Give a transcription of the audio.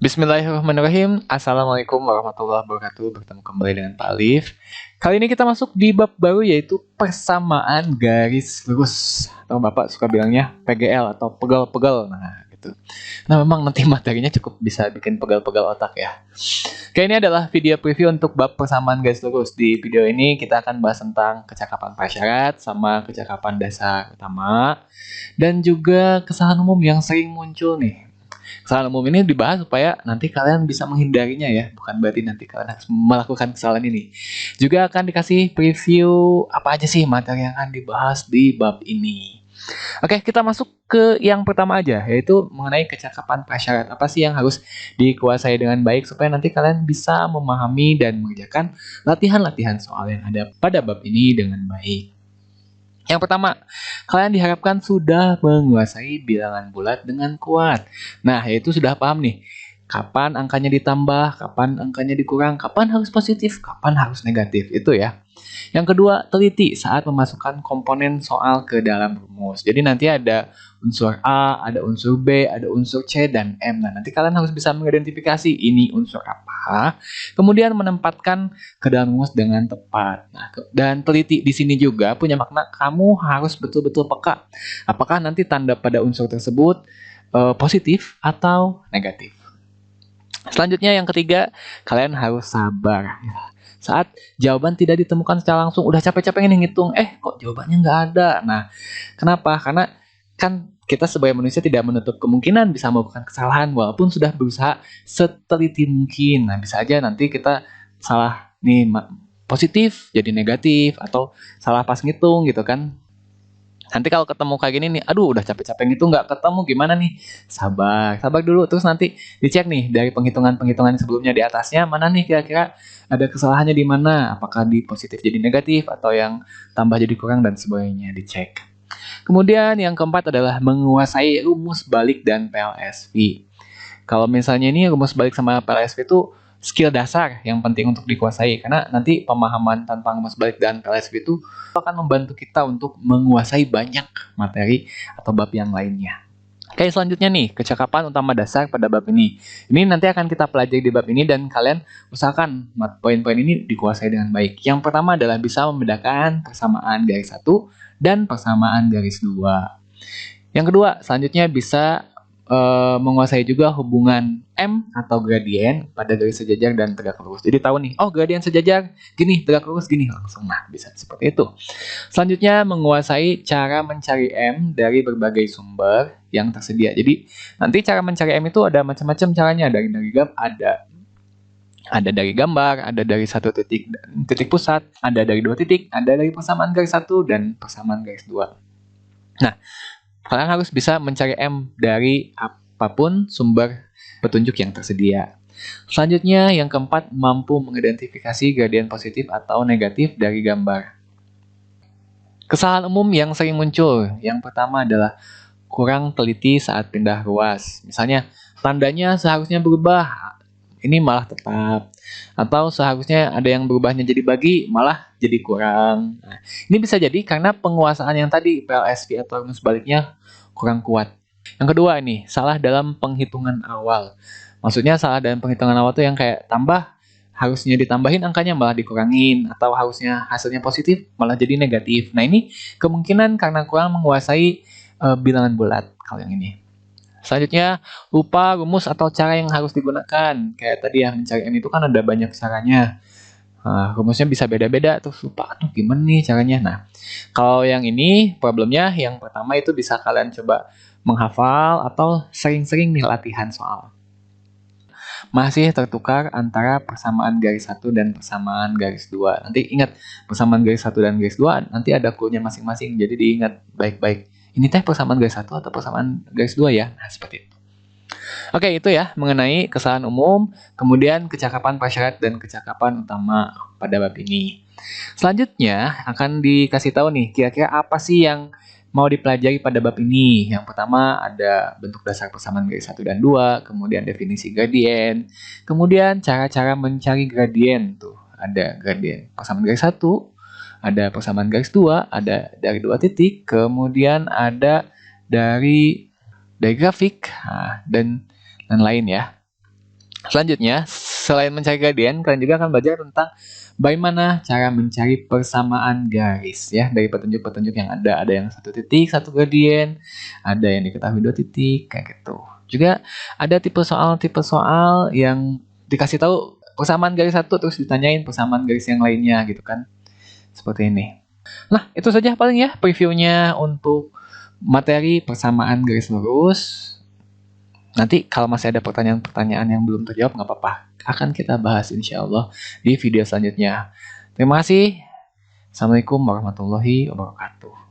Bismillahirrahmanirrahim. Assalamualaikum warahmatullahi wabarakatuh. Bertemu kembali dengan Pak Alif. Kali ini kita masuk di bab baru yaitu persamaan garis lurus. Atau Bapak suka bilangnya PGL atau pegal-pegal. Nah, gitu. Nah, memang nanti materinya cukup bisa bikin pegal-pegal otak ya. Oke, ini adalah video preview untuk bab persamaan garis lurus. Di video ini kita akan bahas tentang kecakapan prasyarat sama kecakapan dasar utama dan juga kesalahan umum yang sering muncul nih. Kesalahan umum ini dibahas supaya nanti kalian bisa menghindarinya ya, bukan berarti nanti kalian harus melakukan kesalahan ini. Juga akan dikasih preview apa aja sih materi yang akan dibahas di bab ini. Oke, kita masuk ke yang pertama aja, yaitu mengenai kecakapan prasyarat. Apa sih yang harus dikuasai dengan baik supaya nanti kalian bisa memahami dan mengerjakan latihan-latihan soal yang ada pada bab ini dengan baik. Yang pertama, kalian diharapkan sudah menguasai bilangan bulat dengan kuat. Nah, yaitu sudah paham nih, kapan angkanya ditambah, kapan angkanya dikurang, kapan harus positif, kapan harus negatif, itu ya. Yang kedua, teliti saat memasukkan komponen soal ke dalam rumus. Jadi nanti ada unsur A, ada unsur B, ada unsur C, dan M. Nah, nanti kalian harus bisa mengidentifikasi ini unsur apa, kemudian menempatkan ke dalam rumus dengan tepat. Nah, dan teliti di sini juga punya makna kamu harus betul-betul peka. Apakah nanti tanda pada unsur tersebut positif atau negatif. Selanjutnya yang ketiga, kalian harus sabar. Saat jawaban tidak ditemukan secara langsung, udah capek-capek ini ngitung, kok jawabannya nggak ada. Nah, kenapa? Karena kan kita sebagai manusia tidak menutup kemungkinan bisa melakukan kesalahan walaupun sudah berusaha seteliti mungkin. Nah, bisa aja nanti kita salah nih positif jadi negatif atau salah pas ngitung gitu kan. Nanti kalau ketemu kayak gini nih, aduh udah capek-capek gitu nggak ketemu gimana nih? Sabar dulu. Terus nanti dicek nih dari penghitungan-penghitungan sebelumnya di atasnya, mana nih kira-kira ada kesalahannya di mana? Apakah di positif jadi negatif atau yang tambah jadi kurang dan sebagainya dicek. Kemudian yang keempat adalah menguasai rumus balik dan PLSV. Kalau misalnya ini rumus balik sama PLSV itu skill dasar yang penting untuk dikuasai karena nanti pemahaman tentang rumus balik dan PLSV itu akan membantu kita untuk menguasai banyak materi atau bab yang lainnya. Oke, selanjutnya nih, kecakapan utama dasar pada bab ini. Ini nanti akan kita pelajari di bab ini dan kalian usahakan poin-poin ini dikuasai dengan baik. Yang pertama adalah bisa membedakan persamaan garis 1 dan persamaan garis 2. Yang kedua, selanjutnya bisa menguasai juga hubungan M atau gradien pada garis sejajar dan tegak lurus. Jadi tahu nih, oh gradien sejajar gini, tegak lurus gini, langsung nah bisa seperti itu. Selanjutnya menguasai cara mencari M dari berbagai sumber yang tersedia. Jadi nanti cara mencari M itu ada macam-macam caranya, dari dari gambar, ada dari satu titik pusat, ada dari 2 titik, ada dari persamaan garis 1 dan persamaan garis 2. Nah, kalian harus bisa mencari M dari apapun sumber petunjuk yang tersedia. Selanjutnya, yang keempat, mampu mengidentifikasi gradien positif atau negatif dari gambar. Kesalahan umum yang sering muncul, yang pertama adalah kurang teliti saat pindah ruas. Misalnya, tandanya seharusnya berubah, ini malah tetap. Atau seharusnya ada yang berubahnya jadi bagi, malah jadi kurang. Nah, ini bisa jadi karena penguasaan yang tadi, PLSV atau rumus baliknya kurang kuat. Yang kedua ini, salah dalam penghitungan awal. Maksudnya salah dalam penghitungan awal tuh yang kayak tambah, harusnya ditambahin angkanya malah dikurangin, atau harusnya hasilnya positif malah jadi negatif. Nah ini kemungkinan karena kurang menguasai bilangan bulat kalau yang ini. Selanjutnya, lupa rumus atau cara yang harus digunakan. Kayak tadi ya, mencari M itu kan ada banyak caranya. Rumusnya bisa beda-beda, terus lupa, aduh gimana nih caranya. Nah, kalau yang ini problemnya yang pertama itu bisa kalian coba menghafal atau sering-sering nih latihan soal. Masih tertukar antara persamaan garis 1 dan persamaan garis 2. Nanti ingat, persamaan garis 1 dan garis 2 nanti ada clue-nya masing-masing, jadi diingat baik-baik. Ini teh persamaan garis 1 atau persamaan garis 2 ya? Nah, seperti itu. Oke, itu ya mengenai kesalahan umum, kemudian kecakapan prasyarat dan kecakapan utama pada bab ini. Selanjutnya akan dikasih tahu nih, kira-kira apa sih yang mau dipelajari pada bab ini. Yang pertama ada bentuk dasar persamaan garis 1 dan 2, kemudian definisi gradien, kemudian cara-cara mencari gradien. Tuh, ada gradien persamaan garis 1, ada persamaan garis 2, ada dari 2 titik, kemudian ada dari grafik, dan lain ya. Selanjutnya, selain mencari gradien, kalian juga akan belajar tentang bagaimana cara mencari persamaan garis ya dari petunjuk-petunjuk yang ada. Ada yang 1 titik, 1 gradien, ada yang diketahui 2 titik, kayak gitu. Juga ada tipe soal yang dikasih tahu persamaan garis 1 terus ditanyain persamaan garis yang lainnya gitu kan. Seperti ini. Nah, itu saja paling ya previewnya untuk materi persamaan garis lurus. Nanti kalau masih ada pertanyaan-pertanyaan yang belum terjawab nggak apa-apa. Akan kita bahas insya Allah di video selanjutnya. Terima kasih. Assalamualaikum warahmatullahi wabarakatuh.